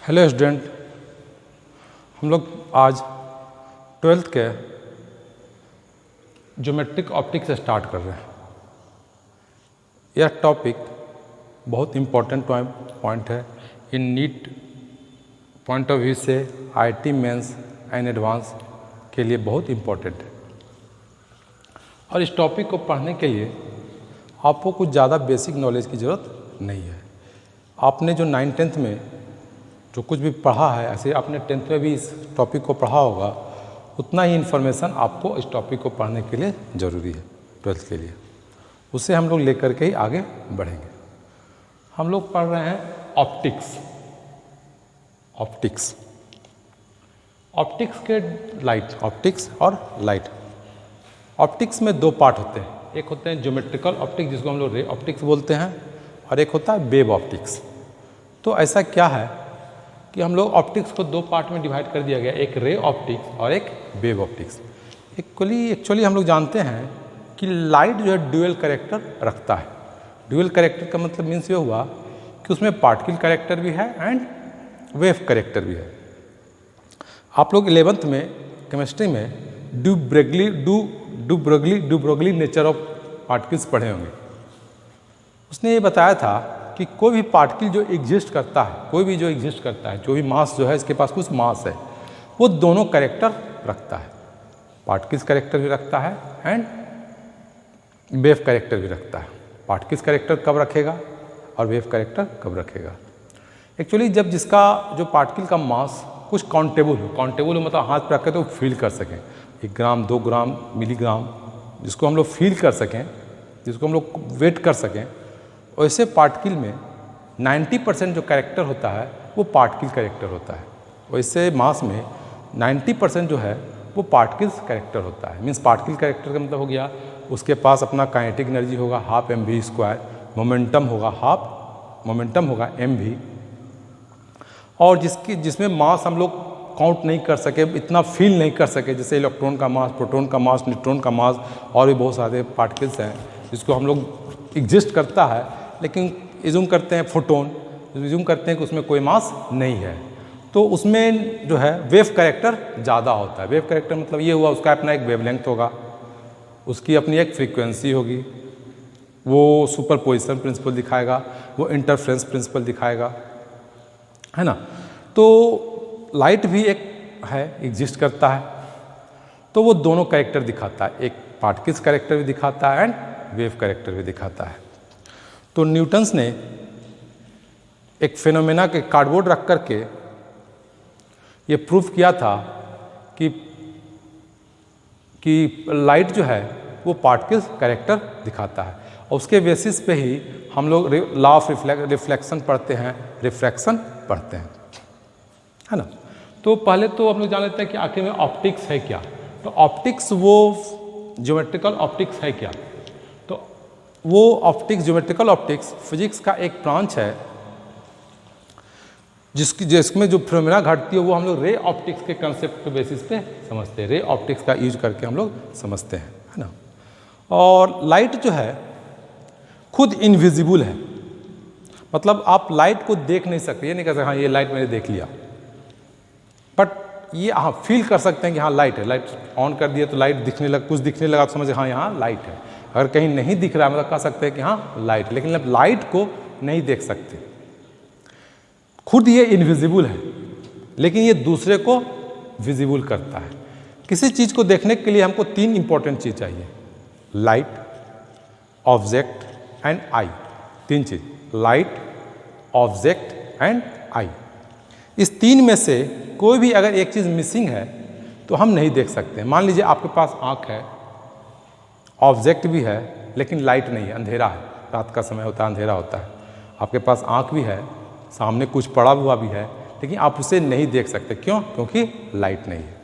Hello student, हम लोग आज 12th के ज्योमेट्रिक ऑप्टिक्स स्टार्ट कर रहे हैं। यह टॉपिक बहुत इम्पोर्टेंट पॉइंट है इन नीट पॉइंट ऑफ व्यू से। आईआईटी मेंस एंड एडवांस के लिए बहुत इम्पोर्टेंट है और इस टॉपिक को पढ़ने के लिए आपको कुछ ज़्यादा बेसिक नॉलेज की ज़रूरत नहीं है। आपने जो 9th-10th में जो कुछ भी पढ़ा है, ऐसे आपने 10th में भी इस टॉपिक को पढ़ा होगा, उतना ही इन्फॉर्मेशन आपको इस टॉपिक को पढ़ने के लिए ज़रूरी है 12th के लिए। उसे हम लोग लेकर के ही आगे बढ़ेंगे। हम लोग पढ़ रहे हैं ऑप्टिक्स के लाइट, ऑप्टिक्स और लाइट। ऑप्टिक्स में दो पार्ट होते हैं, एक होते हैं ज्योमेट्रिकल ऑप्टिक्स जिसको हम लोग रे ऑप्टिक्स बोलते हैं, और एक होता है वेव ऑप्टिक्स। तो ऐसा क्या है कि हम लोग ऑप्टिक्स को दो पार्ट में डिवाइड कर दिया गया, एक रे ऑप्टिक्स और एक वेव ऑप्टिक्स। एक्चुअली हम लोग जानते हैं कि लाइट जो है ड्यूअल कैरेक्टर रखता है। ड्यूअल कैरेक्टर का मतलब मीन्स ये हुआ कि उसमें पार्टिकल कैरेक्टर भी है एंड वेव कैरेक्टर भी है। आप लोग 11th में केमिस्ट्री में do Broglie nature of particles पढ़े होंगे। उसने ये बताया था कि कोई भी पार्टिकल जो एग्जिस्ट करता है, जो भी मास जो है, इसके पास कुछ मास है, वो दोनों कैरेक्टर रखता है। पार्टिकल्स कैरेक्टर भी रखता है एंड वेव कैरेक्टर भी रखता है। पार्टिकल्स कैरेक्टर कब रखेगा और वेव कैरेक्टर कब रखेगा? एक्चुअली जब जिसका जो पार्टिकल का मास कुछ काउंटेबल हो मतलब हाथ पर रखें तो फील कर सकें, 1 ग्राम 2 ग्राम मिलीग्राम, जिसको हम लोग फील कर सकें, जिसको हम लोग वेट कर सकें, वैसे पार्टिकल में 90% जो कैरेक्टर होता है वो पार्टिकल कैरेक्टर होता है। वैसे मास में 90% जो है वो पार्टिकल्स कैरेक्टर होता है। मीन्स पार्टिकल कैरेक्टर का मतलब हो गया उसके पास अपना काइनेटिक एनर्जी होगा 12 mv², मोमेंटम होगा mv, और जिसमें मास हम लोग काउंट नहीं कर सके, इतना फील नहीं कर सके, जैसे इलेक्ट्रॉन का मास, प्रोटॉन का मास, न्यूट्रॉन का मास, और भी बहुत सारे पार्टिकल्स हैं जिसको हम लोग एग्जिस्ट करता है, लेकिन एज्यूम करते हैं फोटोन, एज्यूम करते हैं कि उसमें कोई मास नहीं है, तो उसमें जो है वेव कैरेक्टर ज़्यादा होता है। वेव कैरेक्टर मतलब ये हुआ उसका अपना एक वेवलेंथ होगा, उसकी अपनी एक फ्रीक्वेंसी होगी, वो सुपरपोजिशन प्रिंसिपल दिखाएगा, वो इंटरफ्रेंस प्रिंसिपल दिखाएगा, है ना। तो लाइट भी एक है, एग्जिस्ट करता है, तो वो दोनों कैरेक्टर दिखाता है, एक पार्टिकल्स कैरेक्टर भी दिखाता है एंड वेव कैरेक्टर भी दिखाता है। तो न्यूटन्स ने एक फिनोमेना के कार्डबोर्ड रख करके ये प्रूफ किया था कि लाइट जो है वो पार्टिकल्स कैरेक्टर दिखाता है, और उसके बेसिस पे ही हम लोग लॉ ऑफ रिफ्लेक्शन पढ़ते हैं, रिफ्रैक्शन पढ़ते हैं, है ना। तो पहले तो हम लोग जान लेते हैं कि आखिर में ऑप्टिक्स है क्या। तो ऑप्टिक्स वो ज्योमेट्रिकल ऑप्टिक्स है क्या? तो वो ऑप्टिक्स, ज्योमेट्रिकल ऑप्टिक्स फिजिक्स का एक ब्रांच है जिसमें जो फिनोमेना घटती है वो हम लोग रे ऑप्टिक्स के कंसेप्ट के बेसिस पे समझते हैं। रे ऑप्टिक्स का यूज करके हम लोग समझते हैं, है ना। और लाइट जो है खुद इनविजिबल है, मतलब आप लाइट को देख नहीं सकते, ये नहीं कह सकते हाँ ये लाइट मैंने देख लिया, बट ये हाँ फील कर सकते हैं कि हाँ लाइट है। लाइट ऑन कर दिया तो लाइट कुछ दिखने लगा, आप समझे हाँ यहाँ लाइट है। अगर कहीं नहीं दिख रहा है मतलब कह सकते हैं कि हाँ लाइट, लेकिन अब लाइट को नहीं देख सकते, खुद ये इनविजिबल है, लेकिन ये दूसरे को विजिबल करता है। किसी चीज़ को देखने के लिए हमको 3 इंपॉर्टेंट चीज़ चाहिए, light, object and I. 3 cheese, light, object and I. इस 3 में से कोई भी अगर एक चीज़ मिसिंग है तो हम नहीं देख सकते। मान लीजिए आपके पास आँख है, ऑब्जेक्ट भी है, लेकिन लाइट नहीं है, अंधेरा है, रात का समय होता है, अंधेरा होता है। आपके पास आँख भी है, सामने कुछ पड़ा हुआ भी है, लेकिन आप उसे नहीं देख सकते। क्यों? क्योंकि लाइट नहीं है।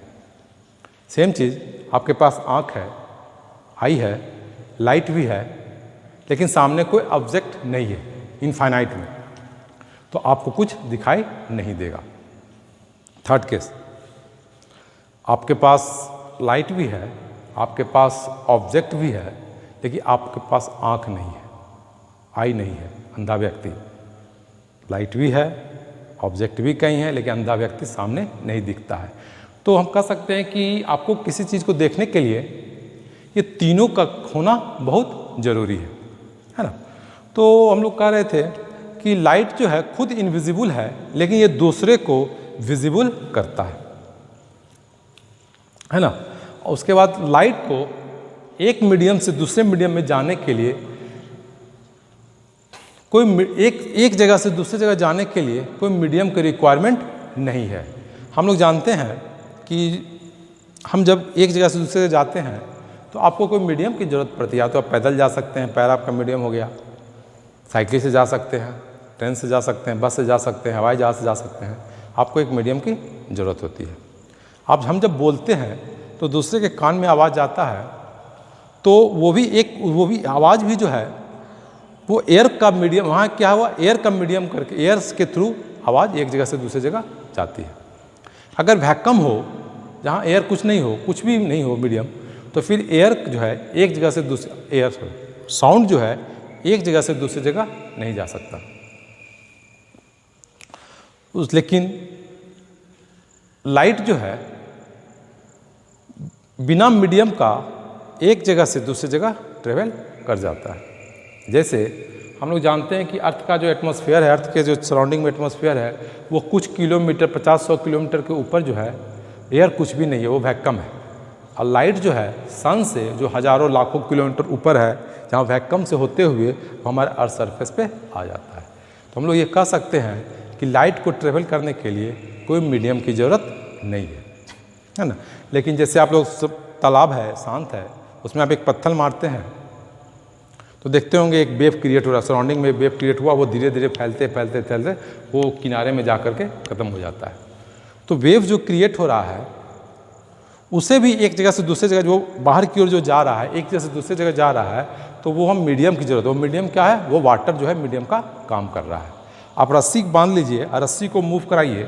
सेम चीज़, आपके पास आँख है, आई है, लाइट भी है, लेकिन सामने कोई ऑब्जेक्ट नहीं है इनफाइनाइट में, तो आपको कुछ दिखाई नहीं देगा। थर्ड केस, आपके पास लाइट भी है, आपके पास ऑब्जेक्ट भी है, लेकिन आपके पास आँख नहीं है, आई नहीं है, अंधा व्यक्ति। लाइट भी है, ऑब्जेक्ट भी कई हैं लेकिन अंधा व्यक्ति सामने नहीं दिखता है। तो हम कह सकते हैं कि आपको किसी चीज़ को देखने के लिए ये तीनों का होना बहुत ज़रूरी है ना। तो हम लोग कह रहे थे कि लाइट जो है खुद इनविजिबल है लेकिन ये दूसरे को विजिबल करता है ना। और उसके बाद लाइट को एक मीडियम से दूसरे मीडियम में जाने के लिए कोई एक जगह से दूसरी जगह जाने के लिए कोई मीडियम की रिक्वायरमेंट नहीं है। हम लोग जानते हैं कि हम जब एक जगह से दूसरी जगह जाते हैं तो आपको कोई मीडियम की ज़रूरत पड़ती है। या तो आप पैदल जा सकते हैं, पैर आपका मीडियम हो गया, साइकिल से जा सकते हैं, ट्रेन से जा सकते हैं, बस से जा सकते हैं, हवाई जहाज़ से जा सकते हैं। आपको एक मीडियम की ज़रूरत होती है। अब हम जब बोलते हैं तो दूसरे के कान में आवाज़ जाता है तो वो भी आवाज़ भी जो है वो एयर का मीडियम, वहाँ क्या हुआ, एयर का मीडियम करके एयर्स के थ्रू आवाज़ एक जगह से दूसरी जगह जाती है। अगर वैक्यूम हो जहाँ एयर कुछ नहीं हो, कुछ भी नहीं हो मीडियम, तो फिर एयर जो है एक जगह से दूसरी साउंड जो है एक जगह से दूसरी जगह नहीं जा सकता। लेकिन लाइट जो है बिना मीडियम का एक जगह से दूसरी जगह ट्रेवल कर जाता है। जैसे हम लोग जानते हैं कि अर्थ का जो एटमॉस्फेयर है, अर्थ के जो सराउंडिंग में एटमॉस्फेयर है वो कुछ किलोमीटर 50-100 किलोमीटर के ऊपर जो है एयर कुछ भी नहीं है, वो वैक्यूम है। और लाइट जो है सन से जो हज़ारों लाखों किलोमीटर ऊपर है, जहाँ वैक्यूम से होते हुए वो हमारे अर्थ सरफेस पे आ जाता है। तो हम लोग ये कह सकते हैं कि लाइट को ट्रेवल करने के लिए कोई मीडियम की ज़रूरत नहीं है ना। लेकिन जैसे आप लोग तालाब है, शांत है, उसमें आप एक पत्थर मारते हैं तो देखते होंगे एक वेव क्रिएट हो रहा है, सराउंडिंग में वेव क्रिएट हुआ, वो धीरे धीरे फैलते फैलते फैलते वो किनारे में जा कर के ख़त्म हो जाता है। तो वेव जो क्रिएट हो रहा है उसे भी एक जगह से दूसरी जगह, जो बाहर की ओर जो जा रहा है, एक जगह से दूसरी जगह जा रहा है, तो वो हम मीडियम की ज़रूरत है। वो मीडियम क्या है, वो वाटर जो है मीडियम का काम कर रहा है। आप रस्सी बांध लीजिए और रस्सी को मूव कराइए,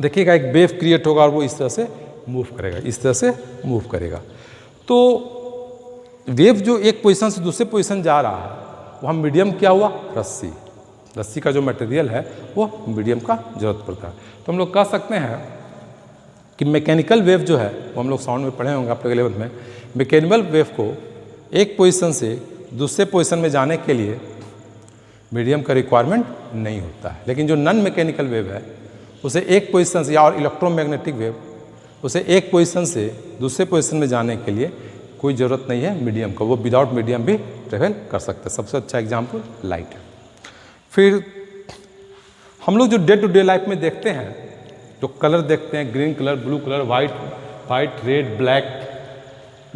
देखिएगा एक वेव क्रिएट होगा और वो इस तरह से मूव करेगा, इस तरह से मूव करेगा। तो वेव जो एक पोजीशन से दूसरे पोजीशन जा रहा है वहाँ मीडियम क्या हुआ, रस्सी का जो मटेरियल है वो मीडियम का जरूरत पड़ता है। तो हम लोग कह सकते हैं कि मैकेनिकल वेव जो है वो हम लोग साउंड में पढ़े होंगे आप लोग 11th में, मैकेनिकल वेव को एक पोजीशन से दूसरे पोजीशन में जाने के लिए मीडियम का रिक्वायरमेंट नहीं होता है। लेकिन जो नॉन मैकेनिकल वेव है उसे एक पोजीशन से, या और इलेक्ट्रोमैग्नेटिक वेव, उसे एक पोजीशन से दूसरे पोजीशन में जाने के लिए कोई ज़रूरत नहीं है मीडियम का, वो विदाउट मीडियम भी ट्रेवल कर सकते हैं। सबसे अच्छा एग्जाम्पल लाइट है। फिर हम लोग जो डे टू डे लाइफ में देखते हैं, जो कलर देखते हैं, green colour, blue colour, white, red, black,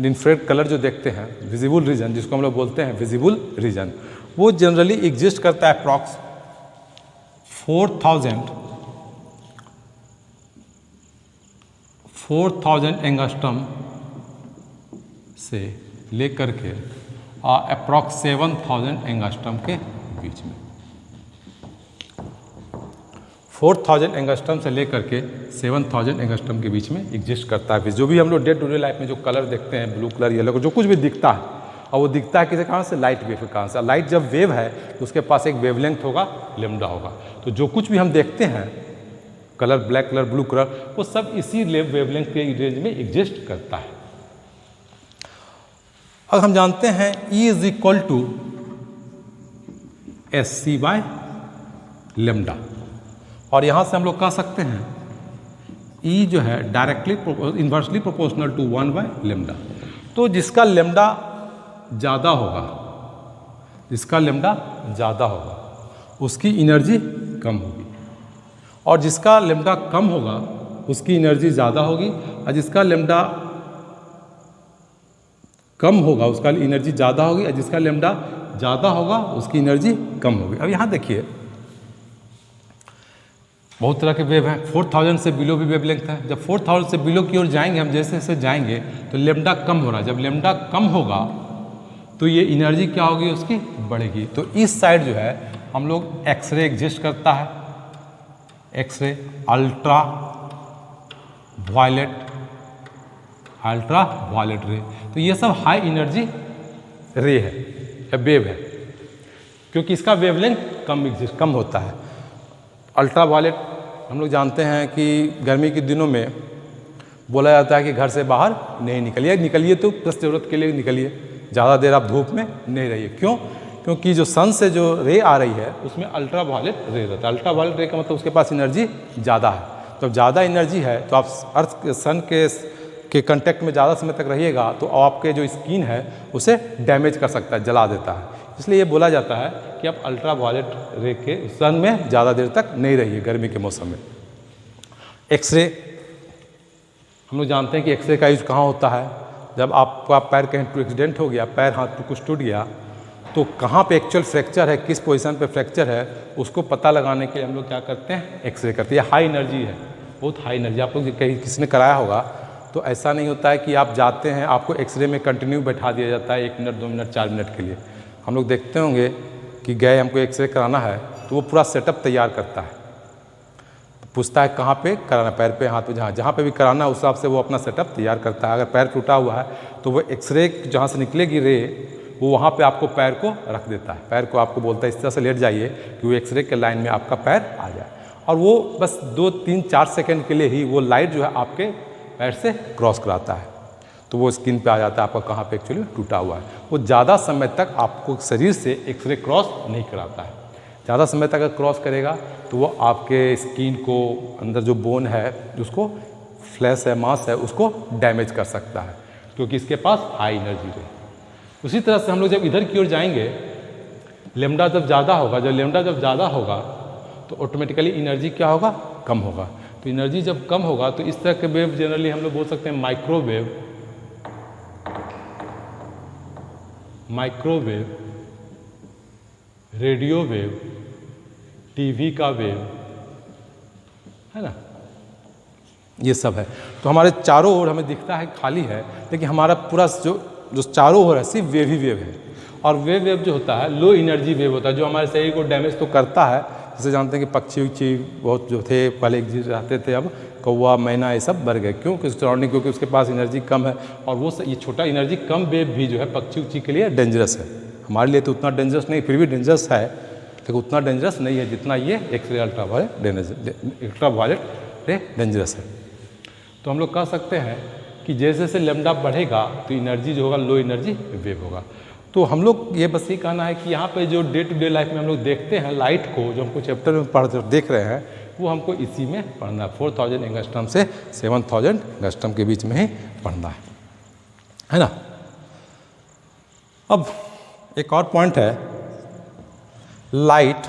infrared colour जो देखते हैं, विजिबल रीजन जिसको हम लोग बोलते हैं विजिबल रीजन, वो जनरली एग्जिस्ट करता है अप्रॉक्स 4000 एंगस्ट्रम से लेकर के अप्रॉक्स 7000 एंगस्ट्रम के बीच में। 4000 एंगस्ट्रम से लेकर के 7000 एंगस्ट्रम के बीच में एग्जिस्ट करता है। जो भी हम लोग डे टू डे लाइफ में जो कलर देखते हैं, ब्लू कलर, येलो, जो कुछ भी दिखता है, और वो दिखता है किसी कारण से, लाइट वेव के कारण से। लाइट जब वेव है तो उसके पास एक वेवलेंथ होगा, लैम्डा होगा। तो जो कुछ भी हम देखते हैं, colour, black colour, blue colour, वो सब इसी वेवलेंथ के रेंज में एग्जिस्ट करता है। अब हम जानते हैं E is equal to SC by lambda, और यहाँ से हम लोग कह सकते हैं E जो है directly inversely proportional to 1 by lambda. तो जिसका लेमडा ज़्यादा होगा, उसकी एनर्जी कम होगी, और जिसका लेमडा कम होगा उसकी एनर्जी ज़्यादा होगी, और जिसका लेमडा कम होगा उसका एनर्जी ज़्यादा होगी, और जिसका लेमडा ज़्यादा होगा उसकी एनर्जी कम होगी। अब यहाँ देखिए बहुत तरह के वेव हैं। 4000 से बिलो भी वेवलेंथ है। जब 4000 से बिलो की ओर जाएंगे हम, जैसे जैसे जाएंगे तो लेमडा कम हो रहा है। जब लेमडा कम होगा तो ये एनर्जी क्या होगी, उसकी बढ़ेगी। तो इस साइड जो है हम लोग एक्सरे एग्जिस्ट करता है, एक्सरे, अल्ट्रा वायलेट रे, तो ये सब हाई एनर्जी रे है या वेव है, क्योंकि इसका वेवलेंथ कम होता है। अल्ट्रा वायलेट हम लोग जानते हैं कि गर्मी के दिनों में बोला जाता है कि घर से बाहर नहीं निकलिए, निकलिए तो बस ज़रूरत के लिए निकलिए, ज़्यादा देर आप धूप में नहीं रहिए। क्यों? क्योंकि जो सन से जो रे आ रही है उसमें अल्ट्रा वायलेट रे रहता है। अल्ट्रा वायलेट रे का मतलब उसके पास एनर्जी ज़्यादा है। तो ज़्यादा एनर्जी है तो आप अर्थ सन के कांटेक्ट में ज़्यादा समय तक रहिएगा तो आपके जो स्किन है उसे डैमेज कर सकता है, जला देता है। इसलिए ये बोला जाता है कि आप अल्ट्रा वायलेट रे के सन में ज़्यादा देर तक नहीं रहिए गर्मी के मौसम में। एक्सरे हम लोग जानते हैं कि एक्सरे का यूज कहाँ होता है। जब आपका पैर कहीं एक्सीडेंट हो गया, पैर हाथ कुछ टूट गया, तो कहाँ पे एक्चुअल फ्रैक्चर है, किस पोजीशन पे फ्रैक्चर है, उसको पता लगाने के लिए हम लोग क्या करते हैं, एक्सरे करते हैं। हाई एनर्जी है, बहुत हाई एनर्जी। आप लोग कहीं किसी ने कराया होगा तो ऐसा नहीं होता है कि आप जाते हैं आपको एक्सरे में कंटिन्यू बैठा दिया जाता है 1 मिनट 2 मिनट 4 मिनट के लिए। हम लोग देखते होंगे कि गए हमको एक्सरे कराना है तो वो पूरा सेटअप तैयार करता है, पूछता है कहाँ पे कराना, पैर पे, हाथ पे, जहाँ पे भी कराना है उस हिसाब से वो अपना सेटअप तैयार करता है। अगर पैर टूटा हुआ है तो वो एक्सरे जहाँ से निकलेगी रे वो वहाँ पे आपको पैर को रख देता है। पैर को आपको बोलता है इस तरह से लेट जाइए कि वो एक्सरे के लाइन में आपका पैर आ जाए, और वो बस 2 3 4 सेकंड के लिए ही वो लाइट जो है आपके पैर से क्रॉस कराता है, तो वो स्किन पे आ जाता है आपका कहाँ पे एक्चुअली टूटा हुआ है। वो ज़्यादा समय तक आपको शरीर से एक्सरे क्रॉस नहीं कराता है। ज़्यादा समय तक अगर क्रॉस करेगा तो वो आपके स्किन को, अंदर जो बोन है, उसको फ्लैश है, मांस है, उसको डैमेज कर सकता है, क्योंकि इसके पास हाई एनर्जी है। उसी तरह से हम लोग जब इधर की ओर जाएंगे, लेमडा जब ज़्यादा होगा, जब लेमडा जब ज़्यादा होगा तो ऑटोमेटिकली एनर्जी क्या होगा, कम होगा। तो एनर्जी जब कम होगा तो इस तरह के वेव जनरली हम लोग बोल सकते हैं microwave, microwave, radio wave, TV का वेव, है ना, ये सब है। तो हमारे चारों ओर हमें दिखता है खाली है, लेकिन हमारा पूरा जो चारों ओर है सिर्फ वेव ही वेव है। और वेव जो होता है लो एनर्जी वेव होता है, जो हमारे शरीर को डैमेज तो करता है। जैसे जानते हैं कि पक्षी उक्षी बहुत जो थे पहले रहते थे, अब कौवा मैना ये सब बढ़ गए। क्यों? क्योंकि सराउंडिंग, क्योंकि उसके पास एनर्जी कम है। और वो ये छोटा एनर्जी कम वेव भी जो है पक्षी उक्षी के लिए डेंजरस है। हमारे लिए तो उतना डेंजरस नहीं, फिर भी डेंजरस है, लेकिन उतना डेंजरस नहीं है जितना ये एक्सरे अल्ट्रा वायलेट रे डेंजरस है। तो हम लोग कह सकते हैं कि जैसे जैसे लेमडा बढ़ेगा तो एनर्जी जो होगा लो एनर्जी वेव होगा। तो हम लोग ये बस ये कहना है कि यहाँ पे जो डे टू डे लाइफ में हम लोग देखते हैं लाइट को, जो हमको चैप्टर में देख रहे हैं, वो हमको इसी में पढ़ना है। 4000 एंगस्ट्रम से 7000 एंगस्ट्रम के बीच में ही पढ़ना है ना। अब एक और पॉइंट है, light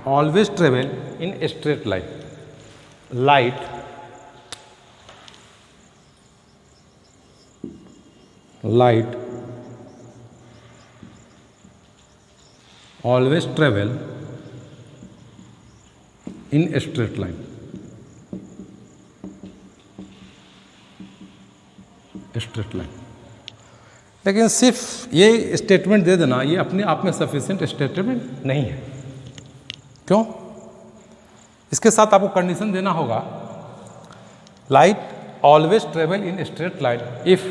always travel in straight line. Light always travel in a straight line, लेकिन सिर्फ ये स्टेटमेंट दे देना ये अपने आप में सफिशिएंट स्टेटमेंट नहीं है। क्यों? इसके साथ आपको कंडीशन देना होगा, light always travel in straight line if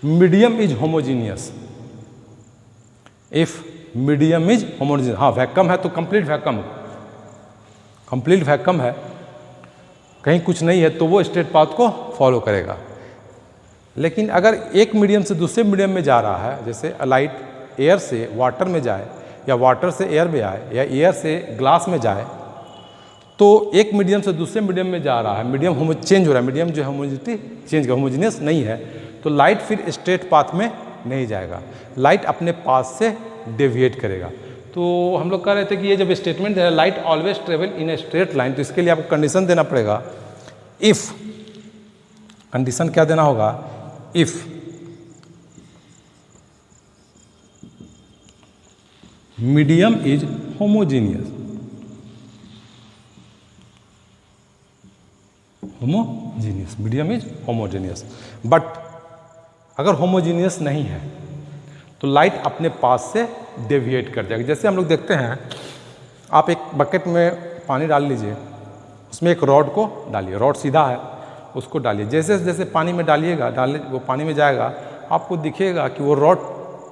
medium is homogeneous. If medium is homogeneous, हाँ वैक्यूम है तो कंप्लीट वैक्यूम है, कहीं कुछ नहीं है तो वो स्ट्रेट पाथ को फॉलो करेगा। लेकिन अगर एक मीडियम से दूसरे मीडियम में जा रहा है, जैसे लाइट एयर से वाटर में जाए या वाटर से एयर में आए या एयर से ग्लास में जाए, तो एक मीडियम से दूसरे मीडियम में जा रहा है, मीडियम चेंज हो रहा है, मीडियम जो होमोजिनिटी चेंज होमोजीनियस नहीं है, तो लाइट फिर स्ट्रेट पाथ में नहीं जाएगा, लाइट अपने पाथ से डेविएट करेगा। तो हम लोग कह रहे थे कि ये जब स्टेटमेंट है light always travel in a straight line, तो इसके लिए आपको कंडीशन देना पड़ेगा। इफ, कंडीशन क्या देना होगा, if medium is homogeneous, medium is homogeneous. But अगर होमोजीनियस नहीं है तो लाइट अपने पास से डेविएट कर जाएगी। जैसे हम लोग देखते हैं, आप एक बकेट में पानी डाल लीजिए, उसमें एक रॉड को डालिए, रॉड सीधा है उसको डालिए, जैसे जैसे पानी में डालिएगा, वो पानी में जाएगा, आपको दिखेगा कि वो रॉड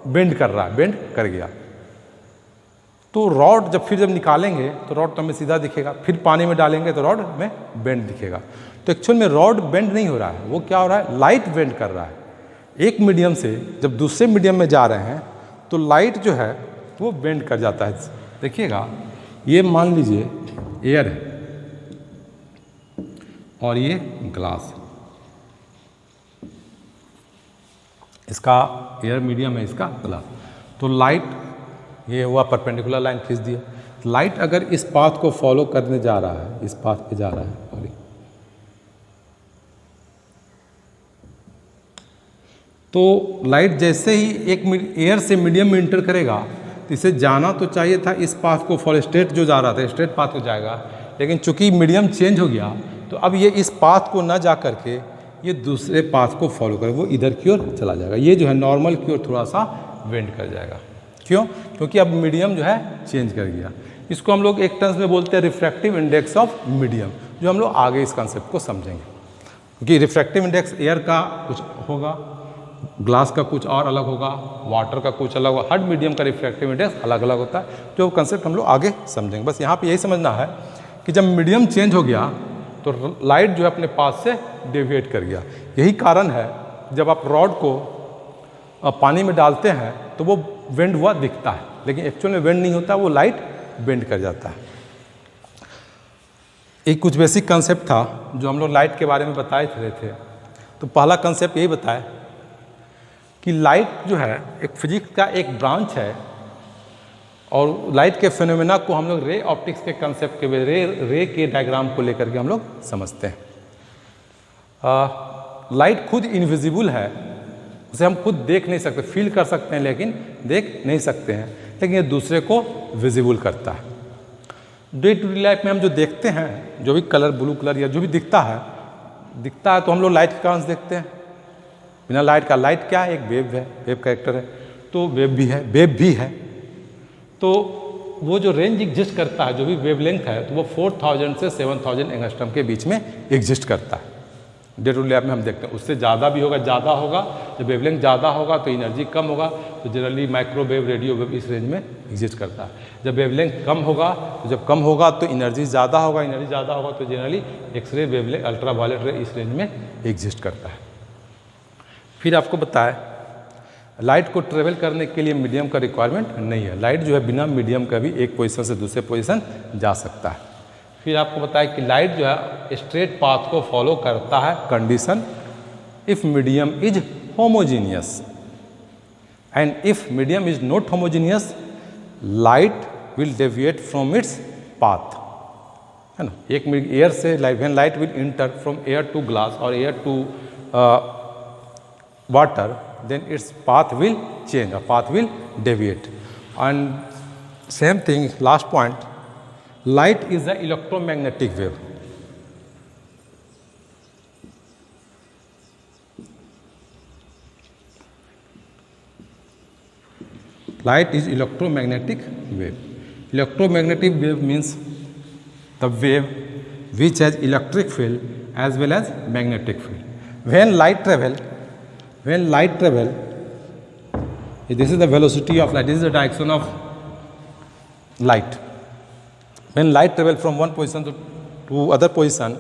बेंड कर रहा है, बेंड कर गया। तो रॉड जब निकालेंगे तो रॉड तो हमें सीधा दिखेगा, फिर पानी में डालेंगे तो रॉड में बेंड दिखेगा। तो एक्चुअल में रॉड बेंड नहीं हो रहा है, वो क्या हो रहा है, लाइट बेंड कर रहा है। एक मीडियम से जब दूसरे मीडियम में जा रहे हैं तो लाइट जो है वो बेंड कर जाता है। देखिएगा, ये मान लीजिए एयर है और ये ग्लास है, इसका एयर मीडियम है, इसका ग्लास। तो लाइट ये हुआ परपेंडिकुलर लाइन खींच दिया। लाइट अगर इस पाथ को फॉलो करने जा रहा है, इस पाथ पे जा रहा है, सॉरी, तो लाइट जैसे ही एक एयर से मीडियम में इंटर करेगा तो इसे जाना तो चाहिए था इस पाथ को फॉलो, स्ट्रेट जो जा रहा था स्ट्रेट पाथ को जाएगा, लेकिन चूंकि मीडियम चेंज हो गया तो अब ये इस पाथ को ना जा करके ये दूसरे पाथ को फॉलो करे, वो इधर की ओर चला जाएगा। ये जो है नॉर्मल की ओर थोड़ा सा बेंड कर जाएगा। क्यों? क्योंकि अब मीडियम जो है चेंज कर गया। इसको हम लोग एक टर्म्स में बोलते हैं रिफ्रैक्टिव इंडेक्स ऑफ मीडियम, जो हम लोग आगे इस कंसेप्ट को समझेंगे। क्योंकि रिफ्रैक्टिव इंडेक्स एयर का कुछ होगा, ग्लास का कुछ और अलग होगा, वाटर का कुछ अलग होगा, हर मीडियम का रिफ्रैक्टिव इंडेक्स अलग अलग होता है, जो कंसेप्ट हम लोग आगे समझेंगे। बस यहाँ पे यही समझना है कि जब मीडियम चेंज हो गया तो लाइट जो है अपने पास से डेविएट कर गया। यही कारण है जब आप रॉड को पानी में डालते हैं तो वो बेंड हुआ दिखता है, लेकिन एक्चुअल में बेंड नहीं होता, वो लाइट बेंड कर जाता है। एक कुछ बेसिक कंसेप्ट था जो हम लोग लाइट के बारे में बताए रहे थे। तो पहला कंसेप्ट यही बताया कि लाइट जो है एक फिजिक्स का एक ब्रांच है, और लाइट के फिनोमेना को हम लोग रे ऑप्टिक्स के कंसेप्ट के रे के डायग्राम को लेकर के हम लोग समझते हैं। लाइट खुद इनविजिबल है, उसे हम खुद देख नहीं सकते, फील कर सकते हैं लेकिन देख नहीं सकते हैं, लेकिन ये दूसरे को विजिबल करता है। डे टू डे लाइफ में हम जो देखते हैं, जो भी कलर, ब्लू कलर या जो भी दिखता है तो हम लोग लाइट के कारण देखते हैं। बिना लाइट का, लाइट क्या है, एक वेव है, वेव कैरेक्टर है, तो वेव भी है। तो वो जो रेंज एग्जिस्ट करता है, जो भी वेवलेंथ है, तो वो 4000 से 7000 एंगस्ट्रॉम के बीच में एग्जिस्ट करता है। डे टू डे लाइफ में हम देखते हैं उससे ज़्यादा भी होगा, ज़्यादा होगा, जब वेवलेंथ ज़्यादा होगा तो एनर्जी कम होगा, तो जनरली माइक्रोवेव, रेडियो वेव इस रेंज में एग्जिस्ट करता है। जब वेवलेंथ कम होगा, तो जब कम होगा तो एनर्जी ज़्यादा होगा, एनर्जी ज़्यादा होगा तो जनरली एक्सरे, वेवलेंथ, अल्ट्रावायलेट रे इस रेंज में एग्जिस्ट करता है। फिर आपको बताया लाइट को ट्रेवल करने के लिए मीडियम का रिक्वायरमेंट नहीं है। लाइट जो है बिना मीडियम का भी एक पोजीशन से दूसरे पोजीशन जा सकता है। फिर आपको बताया कि लाइट जो है स्ट्रेट पाथ को फॉलो करता है, condition if medium is homogeneous, and if medium is not homogeneous light will deviate from its path, है ना। एक एयर से when light will enter from air to glass और air to water, then its path will change or path will deviate. And same thing, last point, light is an electromagnetic wave. Light is electromagnetic wave. Electromagnetic wave means the wave which has electric field as well as magnetic field. When light travel, this is the velocity of light, this is the direction of light. When light travel from one position to other position,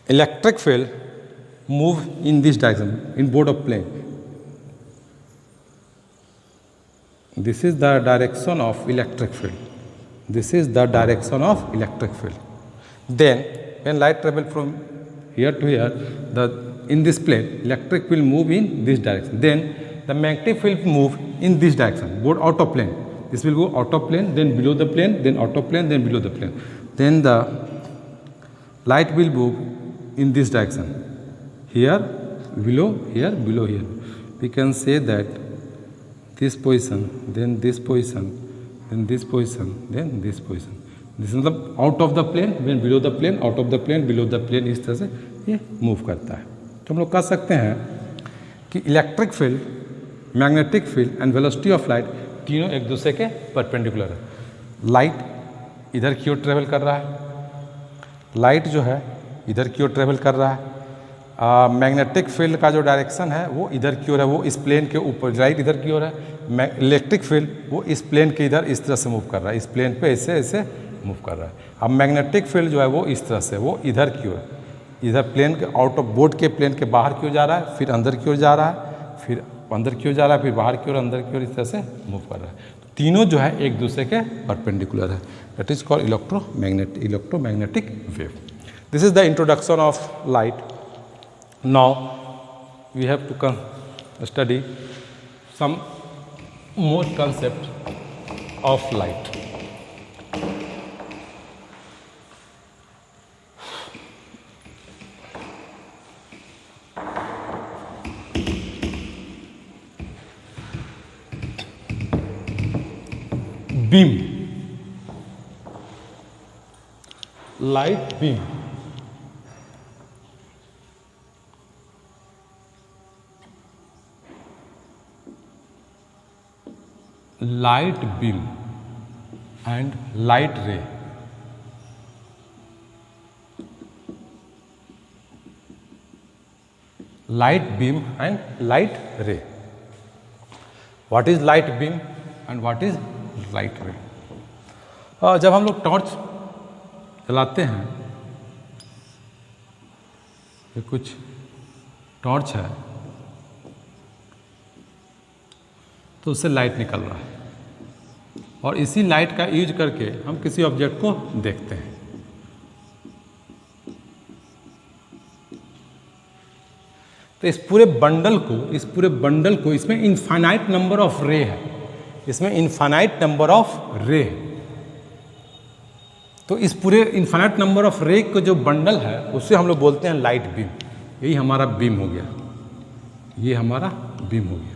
electric field move in this direction, in both of plane. This is the direction of electric field. This is the direction of electric field. Then when light travel from here to here, in this plane, electric will move in this direction. Then the magnetic field move in this direction, both out of plane. This will go out of plane, then below the plane, then out of plane, then below the plane. Then the light will move in this direction. Here, below, here, below, here. We can say that this position, then this position, then this position, then this position. This is मतलब out of the plane, then below the plane, out of the plane, below the plane, इस तरह से ये move करता है। तो हम लोग कह सकते हैं कि electric field, magnetic field and velocity of light तीनों एक दूसरे के परपेंडिकुलर है। लाइट इधर की ओर ट्रेवल कर रहा है, लाइट जो है इधर की ओर ट्रेवल कर रहा है, मैग्नेटिक फील्ड का जो डायरेक्शन है वो इधर की ओर है, वो इस प्लेन के ऊपर राइट इधर की ओर है। इलेक्ट्रिक फील्ड वो इस प्लेन के इधर इस तरह से मूव कर रहा है, इस प्लेन पे ऐसे ऐसे मूव कर रहा है। अब मैग्नेटिक फील्ड जो है वो इस तरह से, वो इधर की ओर, इधर प्लेन के आउट ऑफ बोर्ड के प्लेन के बाहर की ओर जा रहा है, फिर अंदर की ओर जा रहा है, फिर अंदर की ओर जा रहा है, फिर बाहर की ओर, अंदर की ओर, इस तरह से मूव कर रहा है। तो तीनों जो है एक दूसरे के परपेंडिकुलर है। That is called electromagnetic wave. This is the introduction of light. Now we have to study some more concept of light. Beam, light beam. Light beam and light ray. Light beam and light ray. What is light beam and what is light ray? जब हम लोग torch जलाते हैं, ये कुछ torch है तो उससे लाइट निकल रहा है और इसी लाइट का यूज करके हम किसी ऑब्जेक्ट को देखते हैं। तो इस पूरे बंडल को इसमें इनफाइनाइट नंबर ऑफ रे है, इसमें इनफाइनाइट नंबर ऑफ रे। तो इस पूरे इनफाइनाइट नंबर ऑफ रे का जो बंडल है उससे हम लोग बोलते हैं लाइट बीम। यही हमारा बीम हो गया, ये हमारा बीम हो गया।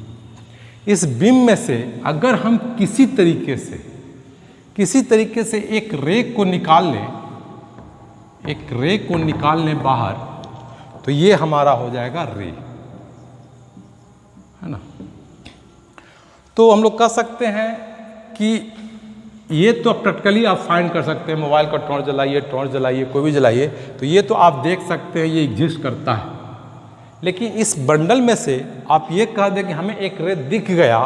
इस बीम में से अगर हम किसी तरीके से एक रे को निकाल लें बाहर, तो ये हमारा हो जाएगा रे, है ना। तो हम लोग कह सकते हैं कि ये तो प्रैक्टिकली आप फाइंड कर सकते हैं, मोबाइल का टॉर्च जलाइए, कोई भी जलाइए, तो ये तो आप देख सकते हैं ये एग्जिस्ट करता है। लेकिन इस बंडल में से आप ये कह दें कि हमें एक रे दिख गया,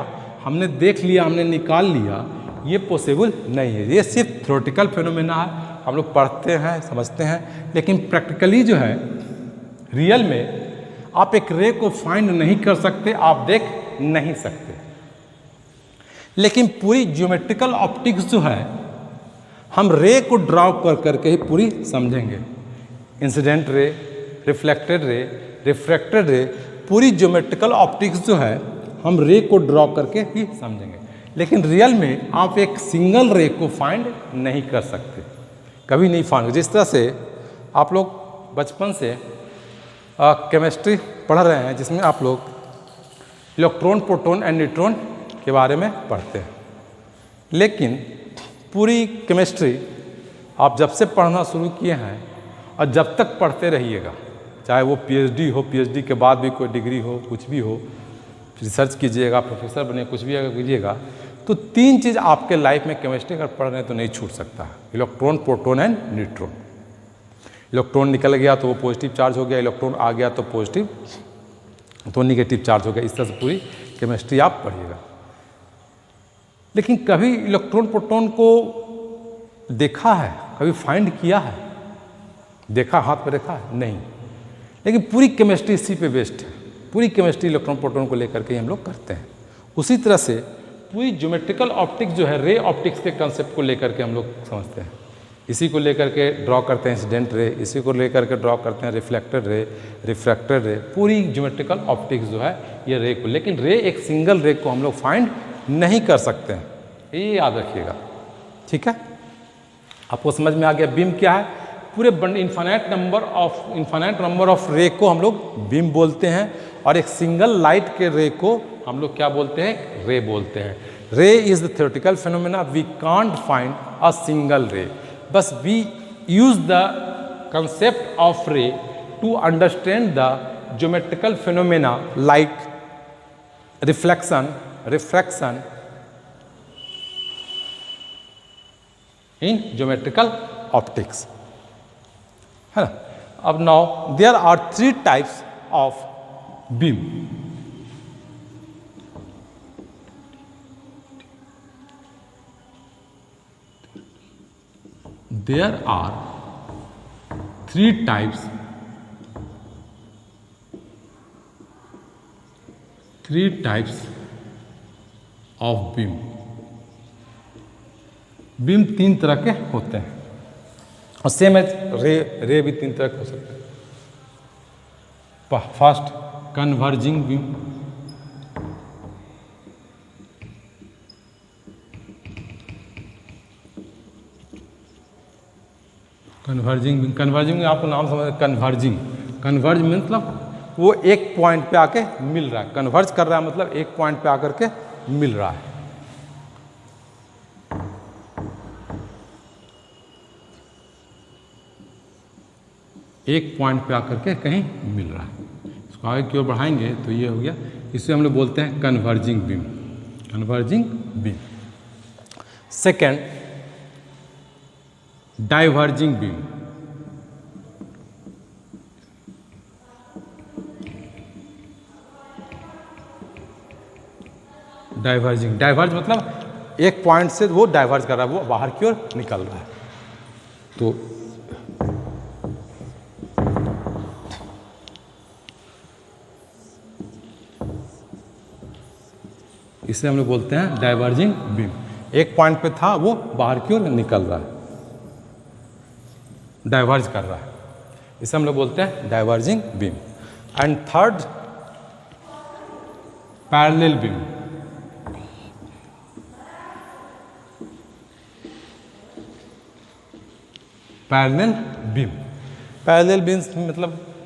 हमने देख लिया, हमने निकाल लिया, ये पॉसिबल नहीं है। ये सिर्फ थ्योरेटिकल फिनोमेना है, हम लोग पढ़ते हैं, समझते हैं, लेकिन प्रैक्टिकली जो है रियल में आप एक रे को फाइंड नहीं कर सकते, आप देख नहीं सकते। लेकिन पूरी ज्योमेट्रिकल ऑप्टिक्स जो है हम रे को ड्रॉ कर करके ही पूरी समझेंगे। Incident ray, reflected ray, refracted रे, पूरी ज्योमेट्रिकल ऑप्टिक्स जो है हम रे को ड्रॉ करके ही समझेंगे। लेकिन रियल में आप एक सिंगल रे को फाइंड नहीं कर सकते, कभी नहीं फाइंड। जिस तरह से आप लोग बचपन से केमिस्ट्री पढ़ रहे हैं, जिसमें आप लोग इलेक्ट्रॉन, प्रोटॉन एंड न्यूट्रॉन के बारे में पढ़ते हैं, लेकिन पूरी केमिस्ट्री आप जब से पढ़ना शुरू किए हैं और जब तक पढ़ते रहिएगा, चाहे वो पीएचडी हो, पीएचडी के बाद भी कोई डिग्री हो, कुछ भी हो, रिसर्च कीजिएगा, प्रोफेसर बने, कुछ भी अगर कीजिएगा, तो तीन चीज़ आपके लाइफ में केमिस्ट्री अगर पढ़ रहे हैं तो नहीं छूट सकता है। Electron, proton and neutron. Electron निकल गया तो वो पॉजिटिव चार्ज हो गया, इलेक्ट्रॉन आ गया तो पॉजिटिव तो निगेटिव चार्ज हो गया। इस तरह से पूरी केमिस्ट्री आप पढ़िएगा। लेकिन कभी इलेक्ट्रॉन, प्रोटॉन को देखा है, कभी फाइंड किया है, देखा, हाथ में देखा है? नहीं। लेकिन पूरी केमिस्ट्री इसी पे बेस्ड है, पूरी केमिस्ट्री इलेक्ट्रॉन, प्रोटॉन को लेकर के हम लोग करते हैं। उसी तरह से पूरी ज्योमेट्रिकल ऑप्टिक्स जो है रे ऑप्टिक्स के कंसेप्ट को लेकर के हम लोग समझते हैं। इसी को लेकर के ड्रॉ करते हैं इंसिडेंट रे, इसी को लेकर के ड्रॉ करते हैं रिफ्लेक्टेड रे, रिफ्रैक्टेड रे। पूरी ज्योमेट्रिकल ऑप्टिक्स जो है ये रे को, लेकिन रे एक सिंगल रे को हम लोग फाइंड नहीं कर सकते हैं, ये याद रखिएगा, ठीक है। आपको समझ में आ गया बीम क्या है? पूरे इन्फाइनाइट नंबर ऑफ रे को हम लोग बीम बोलते हैं, और एक सिंगल लाइट के रे को हम लोग क्या बोलते हैं? रे बोलते हैं। Ray is the theoretical phenomena, we can't find a single ray, बस we use the concept of ray to understand the geometrical phenomena like reflection, refraction in geometrical optics, है ना। अब now there are 3 types of beam. There are 3 types of beam. Beam 3 तरह के होते हैं और same as रे भी 3 तरह के हो सकते हैं. First converging beam. कन्वर्जिंग आपको नाम समझ. कन्वर्ज मतलब वो एक पॉइंट पे आके मिल रहा है. कन्वर्ज कर रहा है मतलब एक पॉइंट पे आकर के मिल रहा है. एक पॉइंट पे आकर के कहीं मिल रहा है. इसको आगे की ओर बढ़ाएंगे तो ये हो गया. इसे हम लोग बोलते हैं converging beam. Second diverging beam. Diverge मतलब एक पॉइंट से वो डाइवर्ज कर रहा है, वो बाहर की ओर निकल रहा है. तो इसे हम लोग बोलते हैं डाइवर्जिंग बीम. एक पॉइंट पे था वो बाहर की ओर निकल रहा है, डाइवर्ज कर रहा है. इसे हम लोग बोलते हैं diverging beam. And third parallel beam. Parallel beams मतलब